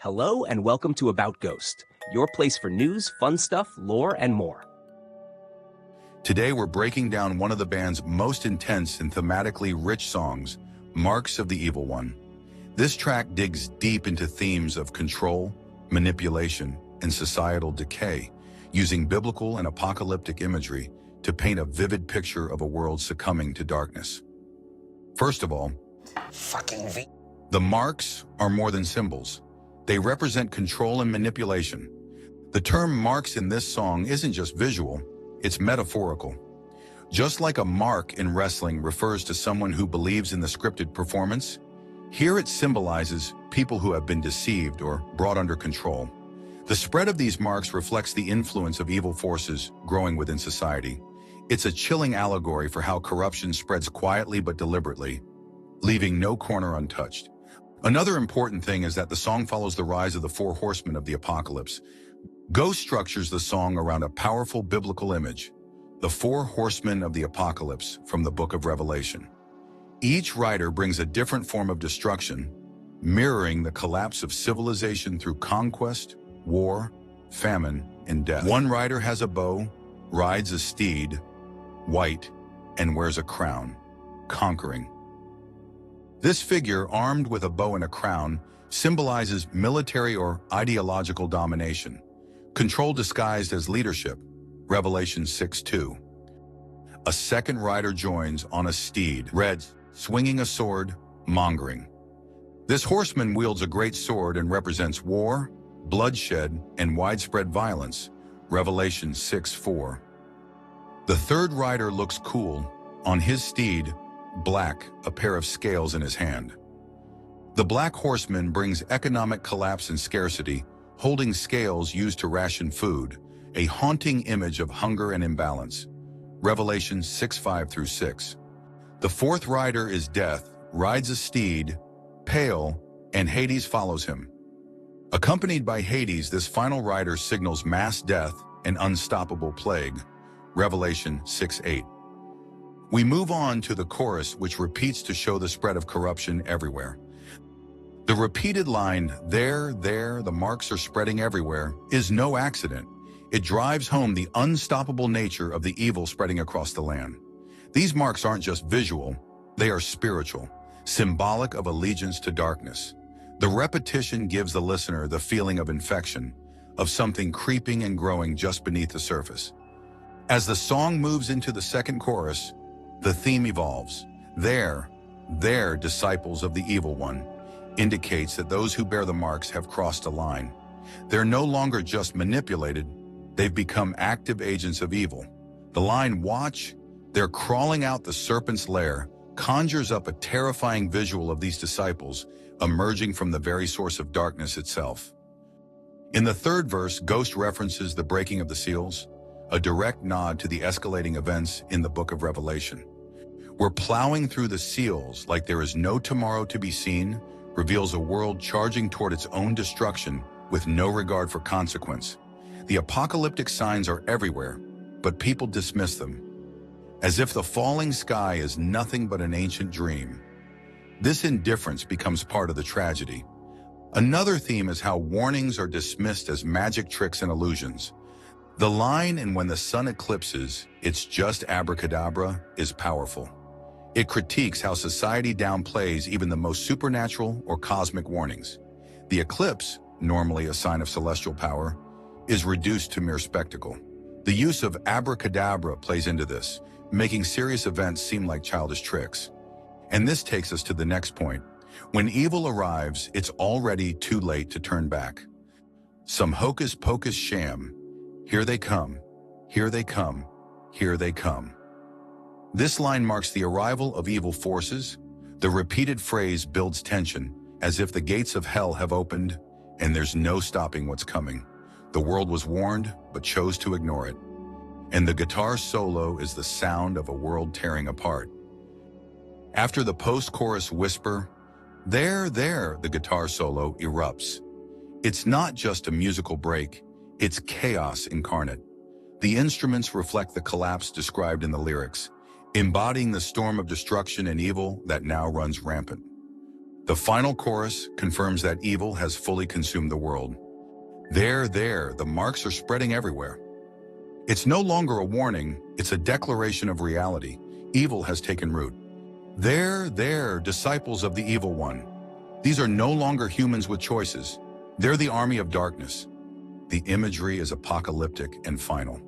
Hello and welcome to About Ghost, your place for news, fun stuff, lore, and more. Today we're breaking down one of the band's most intense and thematically rich songs, Marks of the Evil One. This track digs deep into themes of control, manipulation, and societal decay, using biblical and apocalyptic imagery to paint a vivid picture of a world succumbing to darkness. First of all, the marks are more than symbols. They represent control and manipulation. The term marks in this song isn't just visual, it's metaphorical. Just like a mark in wrestling refers to someone who believes in the scripted performance, here it symbolizes people who have been deceived or brought under control. The spread of these marks reflects the influence of evil forces growing within society. It's a chilling allegory for how corruption spreads quietly but deliberately, leaving no corner untouched. Another important thing is that the song follows the rise of the Four Horsemen of the Apocalypse. Ghost structures the song around a powerful biblical image, the Four Horsemen of the Apocalypse from the Book of Revelation. Each rider brings a different form of destruction, mirroring the collapse of civilization through conquest, war, famine, and death. One rider has a bow, rides a steed, white, and wears a crown, conquering. This figure, armed with a bow and a crown, symbolizes military or ideological domination, control disguised as leadership, Revelation 6:2. A second rider joins on a steed, red, swinging a sword, mongering. This horseman wields a great sword and represents war, bloodshed, and widespread violence, Revelation 6:4. The third rider looks cool, on his steed, black, a pair of scales in his hand. The black horseman brings economic collapse and scarcity, holding scales used to ration food, a haunting image of hunger and imbalance. Revelation 6:5-6. The fourth rider is death, rides a steed, pale, and Hades follows him. Accompanied by Hades, this final rider signals mass death and unstoppable plague. Revelation 6:8. We move on to the chorus, which repeats to show the spread of corruption everywhere. The repeated line, there, the marks are spreading everywhere, is no accident. It drives home the unstoppable nature of the evil spreading across the land. These marks aren't just visual, they are spiritual, symbolic of allegiance to darkness. The repetition gives the listener the feeling of infection, of something creeping and growing just beneath the surface. As the song moves into the second chorus, the theme evolves. There, disciples of the evil one, indicates that those who bear the marks have crossed a line. They're no longer just manipulated, they've become active agents of evil. The line, watch, they're crawling out the serpent's lair, conjures up a terrifying visual of these disciples emerging from the very source of darkness itself. In the third verse, Ghost references the breaking of the seals, a direct nod to the escalating events in the Book of Revelation. We're plowing through the seals like there is no tomorrow to be seen, reveals a world charging toward its own destruction with no regard for consequence. The apocalyptic signs are everywhere, but people dismiss them, as if the falling sky is nothing but an ancient dream. This indifference becomes part of the tragedy. Another theme is how warnings are dismissed as magic tricks and illusions. The line, and when the sun eclipses, it's just abracadabra, is powerful. It critiques how society downplays even the most supernatural or cosmic warnings. The eclipse, normally a sign of celestial power, is reduced to mere spectacle. The use of abracadabra plays into this, making serious events seem like childish tricks. And this takes us to the next point. When evil arrives, it's already too late to turn back. Some hocus-pocus sham. Here they come, here they come, here they come. This line marks the arrival of evil forces. The repeated phrase builds tension, as if the gates of hell have opened, and there's no stopping what's coming. The world was warned, but chose to ignore it. And the guitar solo is the sound of a world tearing apart. After the post-chorus whisper, there, the guitar solo erupts. It's not just a musical break, it's chaos incarnate. The instruments reflect the collapse described in the lyrics, embodying the storm of destruction and evil that now runs rampant. The final chorus confirms that evil has fully consumed the world. There, the marks are spreading everywhere. It's no longer a warning, it's a declaration of reality. Evil has taken root. There, disciples of the evil one. These are no longer humans with choices. They're the army of darkness. The imagery is apocalyptic and final.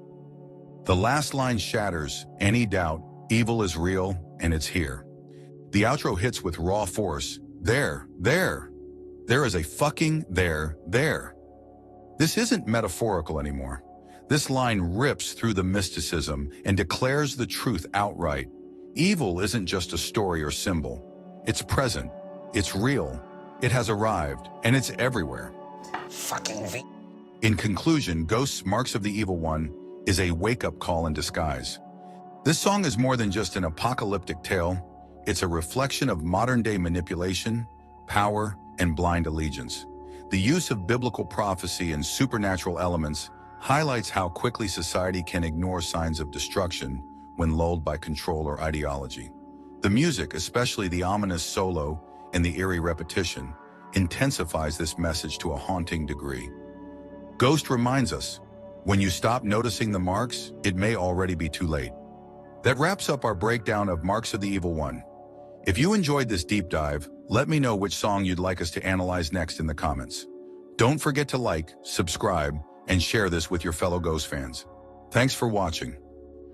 The last line shatters any doubt. Evil is real, and it's here. The outro hits with raw force. There. There is a fucking there. This isn't metaphorical anymore. This line rips through the mysticism and declares the truth outright. Evil isn't just a story or symbol. It's present. It's real. It has arrived, and it's everywhere. In conclusion, Ghouls, Marks of the Evil One is a wake-up call in disguise. This song is more than just an apocalyptic tale. It's a reflection of modern-day manipulation, power, and blind allegiance. The use of biblical prophecy and supernatural elements highlights how quickly society can ignore signs of destruction when lulled by control or ideology. The music, especially the ominous solo and the eerie repetition, intensifies this message to a haunting degree. Ghost reminds us, when you stop noticing the marks, it may already be too late. That wraps up our breakdown of Marks of the Evil One. If you enjoyed this deep dive, let me know which song you'd like us to analyze next in the comments. Don't forget to like, subscribe, and share this with your fellow Ghost fans. Thanks for watching.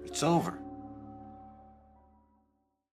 It's over.